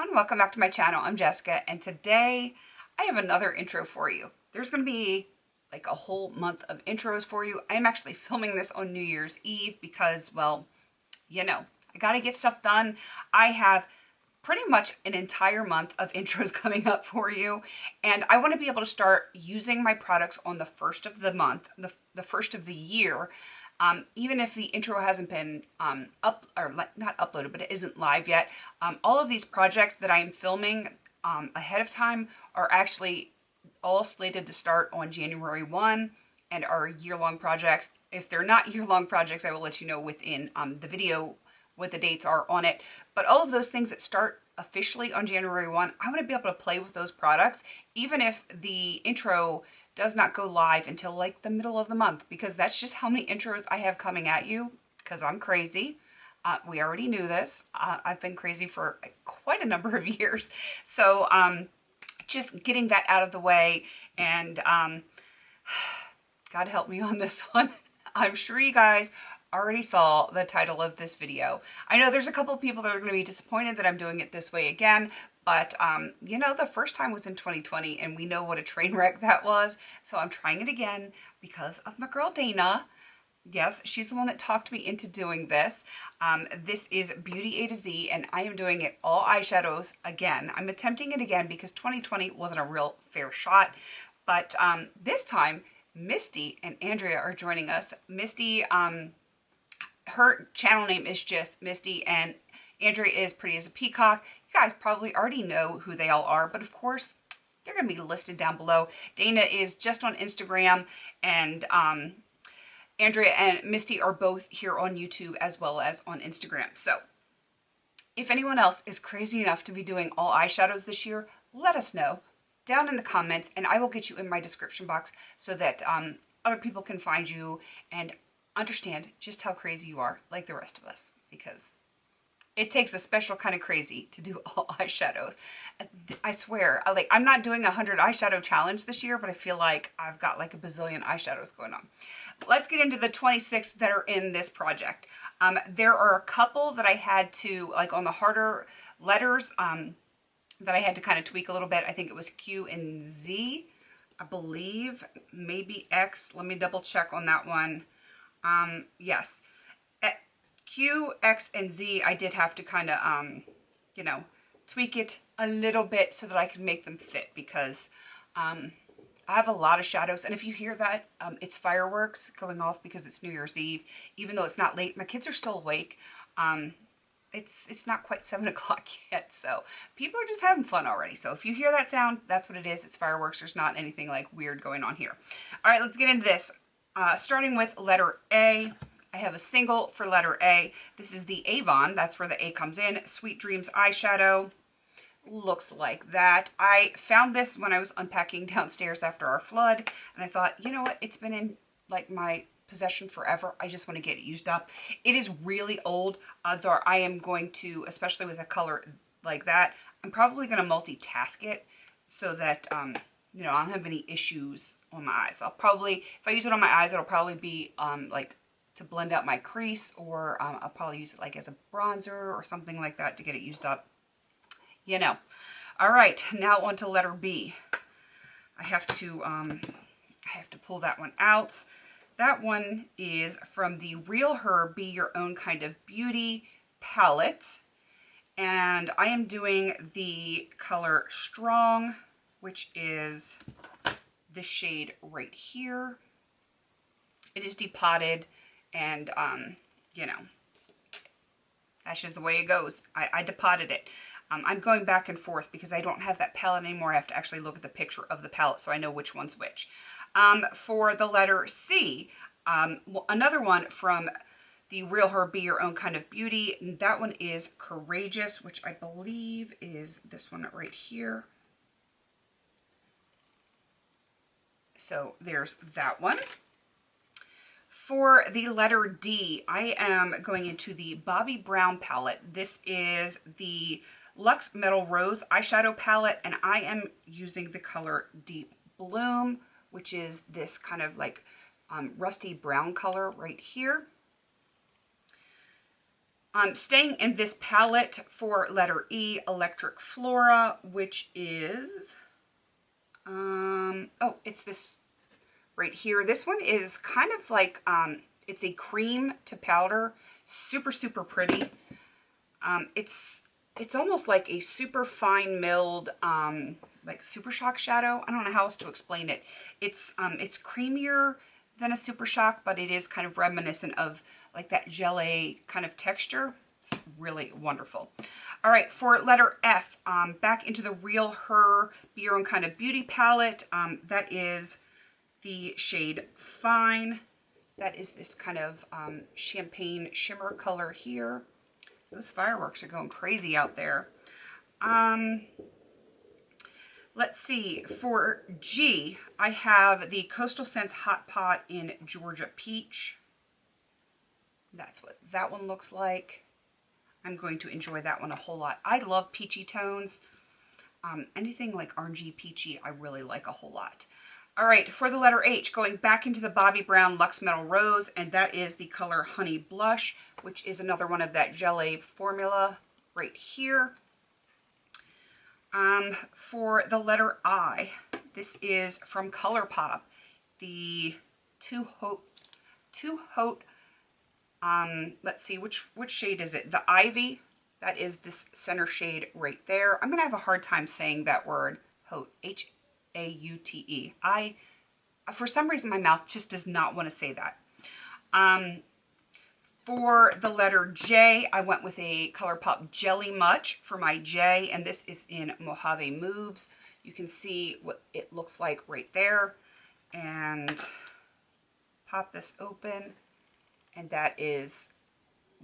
everyone, welcome back to my channel. I'm Jessica, and today I have another intro for you. There's going to be like a whole month of intros for you. I'm actually filming this on New Year's Eve because, well, you know, I got to get stuff done. I have pretty much an entire month of intros coming up for you, and I want to be able to start using my products on the first of the month, the first of the year. Even if the intro hasn't been not uploaded, but it isn't live yet. All of these projects that I am filming ahead of time are actually all slated to start on January 1 and are year-long projects. If they're not year-long projects, I will let you know within the video what the dates are on it. But all of those things that start officially on January 1, I want to be able to play with those products, even if the intro does not go live until like the middle of the month, because that's just how many intros I have coming at you, because I'm crazy. We already knew this. I've been crazy for quite a number of years. So just getting that out of the way, and God help me on this one. I'm sure you guys already saw the title of this video. I know there's a couple of people that are going to be disappointed that I'm doing it this way again, but you know, the first time was in 2020 and we know what a train wreck that was. So I'm trying it again because of my girl Dana. Yes, she's the one that talked me into doing this. This is Beauty A to Z, and I am doing it all eyeshadows again. I'm attempting it again because 2020 wasn't a real fair shot, but this time Misty and Andrea are joining us. Misty, her channel name is just Misty, and Andrea is Pretty as a Peacock. You guys probably already know who they all are, but of course, they're going to be listed down below. Dana is just on Instagram, and Andrea and Misty are both here on YouTube as well as on Instagram. So if anyone else is crazy enough to be doing all eyeshadows this year, let us know down in the comments, and I will get you in my description box so that other people can find you and understand just how crazy you are, like the rest of us, because it takes a special kind of crazy to do all eyeshadows. I swear, I'm not doing a 100 eyeshadow challenge this year, but I feel like I've got like a bazillion eyeshadows going on. Let's get into the 26 that are in this project. There are a couple that I had to, like on the harder letters, that I had to kind of tweak a little bit. I think it was Q and Z, I believe, maybe X. Let me double check on that one. Yes. Q, X, and Z, I did have to kind of, you know, tweak it a little bit so that I could make them fit, because I have a lot of shadows. And if you hear that, it's fireworks going off because it's New Year's Eve. Even though it's not late, my kids are still awake. It's not quite 7 o'clock yet, so people are just having fun already. So if you hear that sound, that's what it is. It's fireworks. There's not anything like weird going on here. All right, let's get into this. Starting with letter A. I have a single for letter A. This is the Avon. That's where the A comes in. Sweet Dreams eyeshadow. Looks like that. I found this when I was unpacking downstairs after our flood, and I thought, you know what? It's been in like my possession forever. I just want to get it used up. It is really old. Odds are I am going to, especially with a color like that, I'm probably going to multitask it so that, you know, I don't have any issues on my eyes. I'll probably, if I use it on my eyes, it'll probably be like to blend out my crease, or I'll probably use it like as a bronzer or something like that to get it used up, you know. All right, now on to letter B. I have to pull that one out. That one is from the RealHer Be Your Own Kind of Beauty palette, and I am doing the color Strong, which is the shade right here. It is depotted, and you know, that's just the way it goes. I depotted it. I'm going back and forth because I don't have that palette anymore. I have to actually look at the picture of the palette so I know which one's which. For the letter C, another one from the RealHer Be Your Own Kind of Beauty. That one is Courageous, which I believe is this one right here. So there's that one. For the letter D, I am going into the Bobbi Brown palette. This is the Luxe Metal Rose eyeshadow palette, and I am using the color Deep Bloom, which is this kind of like rusty brown color right here. Staying in this palette for letter E, Electric Flora, which is, oh, it's this right here. This one is kind of like, it's a cream to powder, super, super pretty. It's almost like a super fine milled, like Super Shock shadow. I don't know how else to explain it. It's creamier than a Super Shock, but it is kind of reminiscent of like that gelée kind of texture. It's really wonderful. All right, for letter F, back into the RealHer Be Your Own Kind of Beauty palette. That is the shade Fine. That is this kind of champagne shimmer color here. Those fireworks are going crazy out there. Let's see, for G, I have the Coastal Scents Hot Pot in Georgia Peach. That's what that one looks like. I'm going to enjoy that one a whole lot. I love peachy tones. Anything like orangey peachy, I really like a whole lot. All right, for the letter H, going back into the Bobbi Brown Luxe Metal Rose, and that is the color Honey Blush, which is another one of that gelée formula right here. For the letter I, this is from ColourPop, the Too Haute, let's see, which shade is it? The Ivy, that is this center shade right there. I'm gonna have a hard time saying that word, Haute, H-A-U-T-E. For some reason, my mouth just does not want to say that. For the letter J, I went with a ColourPop Jelly Much for my J, and this is in Mojave Moves. You can see what it looks like right there. And pop this open, and that is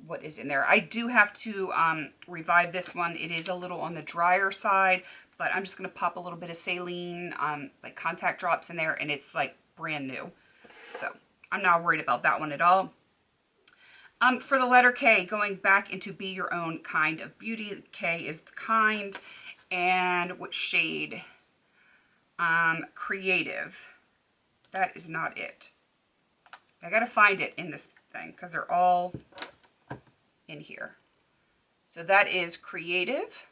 what is in there. I do have to revive this one. It is a little on the drier side, but I'm just going to pop a little bit of saline, like contact drops in there, and it's like brand new. So I'm not worried about that one at all. For the letter K, going back into Be Your Own Kind of Beauty, K is Kind, and what shade? Creative. That is not it. I gotta find it in this thing because they're all in here. So that is Creative.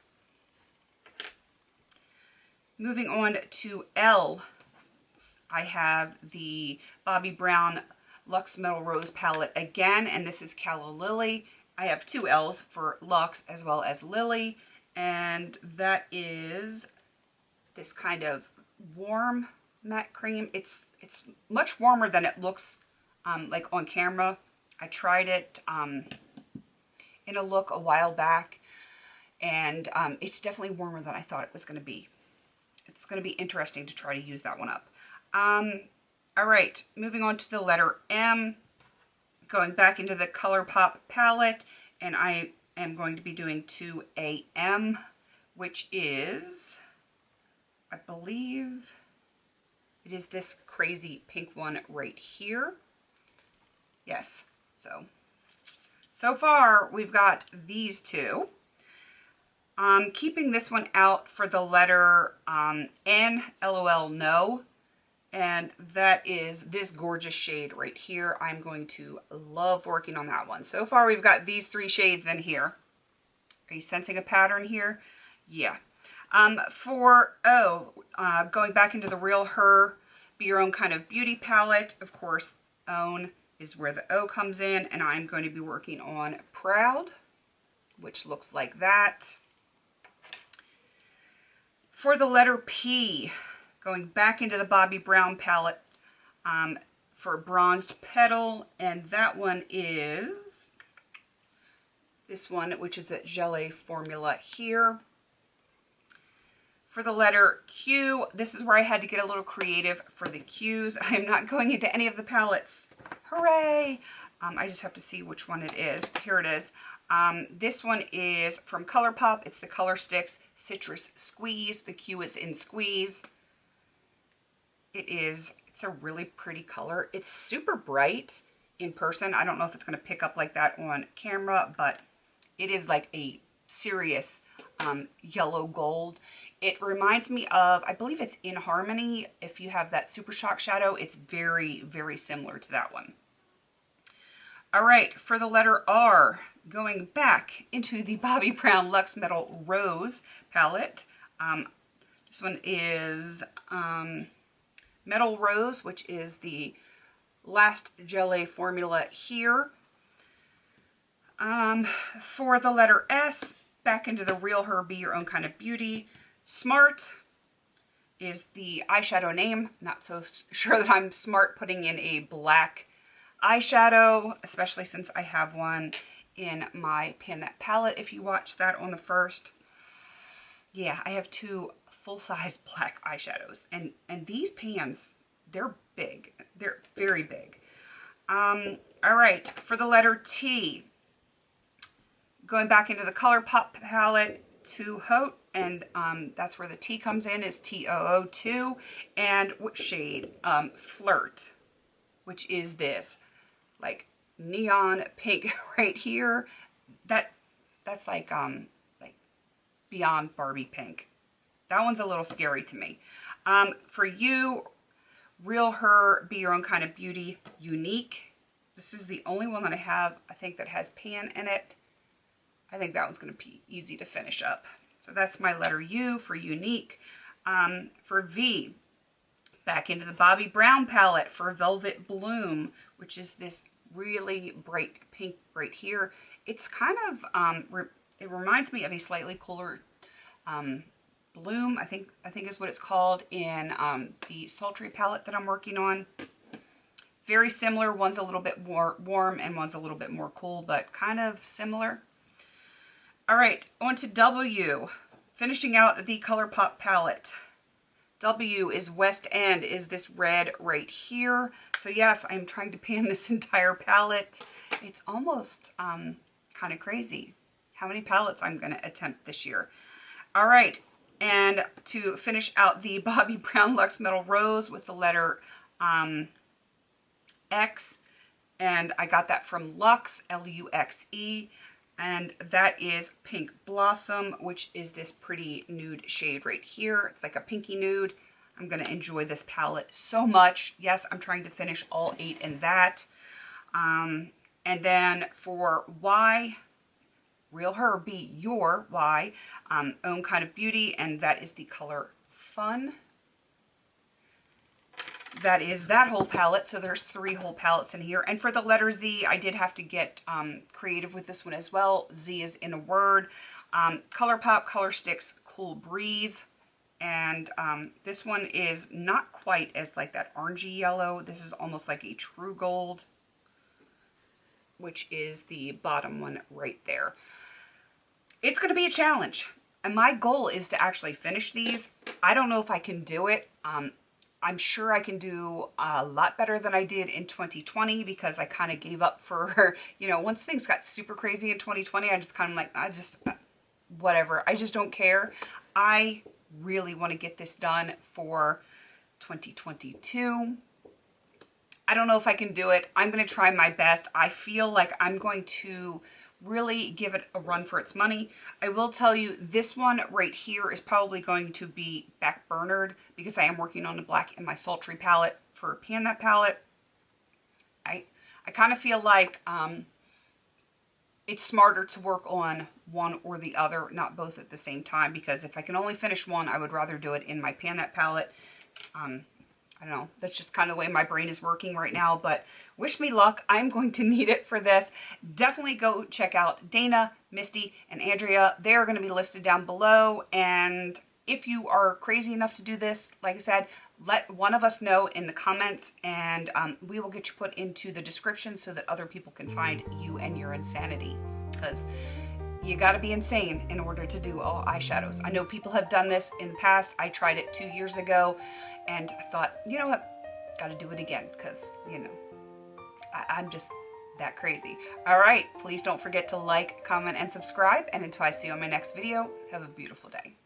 Moving on to L, I have the Bobbi Brown Luxe Metal Rose palette again, and this is Calla Lily. I have two L's for Luxe as well as Lily, and that is this kind of warm matte cream. It's much warmer than it looks like on camera. I tried it in a look a while back, and it's definitely warmer than I thought it was going to be. It's going to be interesting to try to use that one up. All right, moving on to the letter M, going back into the ColourPop palette, and I am going to be doing 2AM, which is, I believe, it is this crazy pink one right here. Yes, so far we've got these two. Keeping this one out for the letter N, LOL, no. And that is this gorgeous shade right here. I'm going to love working on that one. So far, we've got these three shades in here. Are you sensing a pattern here? Yeah. For O, going back into the RealHer Be Your Own Kind of Beauty palette, of course, Own is where the O comes in, and I'm going to be working on Proud, which looks like that. For the letter P, going back into the Bobbi Brown palette for Bronzed Petal, and that one is this one, which is a gelée formula here. For the letter Q, this is where I had to get a little creative for the Qs. I am not going into any of the palettes. Hooray! I just have to see which one it is. Here it is. This one is from ColourPop. It's the Color Sticks Citrus Squeeze. The Q is in Squeeze. It's a really pretty color. It's super bright in person. I don't know if it's going to pick up like that on camera, but it is like a serious yellow gold. It reminds me of, I believe it's In Harmony. If you have that Super Shock shadow, it's very, very similar to that one. All right, for the letter R, going back into the Bobbi Brown Luxe Metal Rose palette. This one is Metal Rose, which is the last gelée formula here. For the letter S, back into the RealHer Be Your Own Kind of Beauty. Smart is the eyeshadow name. Not so sure that I'm smart putting in a black eyeshadow, especially since I have one in my Pan palette, if you watched that on the first. Yeah, I have two full-size black eyeshadows, and these pans, they're big. They're very big. All right, for the letter T, going back into the ColourPop palette to Haute, and that's where the T comes in, is T002, and what shade? Flirt, which is this, like, neon pink right here. That's like beyond Barbie pink. That one's a little scary to me. For you, RealHer Be Your Own Kind of Beauty Unique. This is the only one that I have, I think, that has pan in it. I think that one's going to be easy to finish up. So that's my letter U for Unique. For V, back into the Bobbi Brown palette for Velvet Bloom, which is this really bright pink right here. It's kind of, it reminds me of a slightly cooler Bloom, I think is what it's called, in the Sultry palette that I'm working on. Very similar. One's a little bit more warm and one's a little bit more cool, but kind of similar. All right, on to W. Finishing out the ColourPop palette. W is West End, is this red right here. So yes, I'm trying to pan this entire palette. It's almost kind of crazy how many palettes I'm going to attempt this year. All right, and to finish out the Bobbi Brown Luxe Metal Rose with the letter X, and I got that from Luxe, L-U-X-E, and that is Pink Blossom, which is this pretty nude shade right here. It's like a pinky nude. I'm going to enjoy this palette so much. Yes, I'm trying to finish all 8 in that. And then for Y, RealHer Be Your Y, Own Kind of Beauty, and that is the color Fun. That is that whole palette, so there's 3 whole palettes in here. And for the letter Z, I did have to get creative with this one as well. Z is in a word. ColourPop Color Sticks Cool Breeze, and this one is not quite as like that orangey yellow. This is almost like a true gold, which is the bottom one right there. It's going to be a challenge, and my goal is to actually finish these. I don't know if I can do it. I'm sure I can do a lot better than I did in 2020, because I kind of gave up for, you know, once things got super crazy in 2020, I just kind of like, whatever. I just don't care. I really want to get this done for 2022. I don't know if I can do it. I'm going to try my best. I feel like I'm going to really give it a run for its money. I will tell you, this one right here is probably going to be back burnered, because I am working on the black in my Sultry palette for Pan That palette. I kind of feel like it's smarter to work on one or the other, not both at the same time, because if I can only finish one, I would rather do it in my Pan That palette. I don't know, that's just kind of the way my brain is working right now, but wish me luck. I'm going to need it for this. Definitely go check out Dana, Misty, and Andrea. They're going to be listed down below, and if you are crazy enough to do this, like I said, let one of us know in the comments, and we will get you put into the description so that other people can find you and your insanity, because you got to be insane in order to do all eyeshadows. I know people have done this in the past. I tried it 2 years ago, and I thought, you know what, got to do it again, because, you know, I'm just that crazy. All right, please don't forget to like, comment, and subscribe, and until I see you on my next video, have a beautiful day.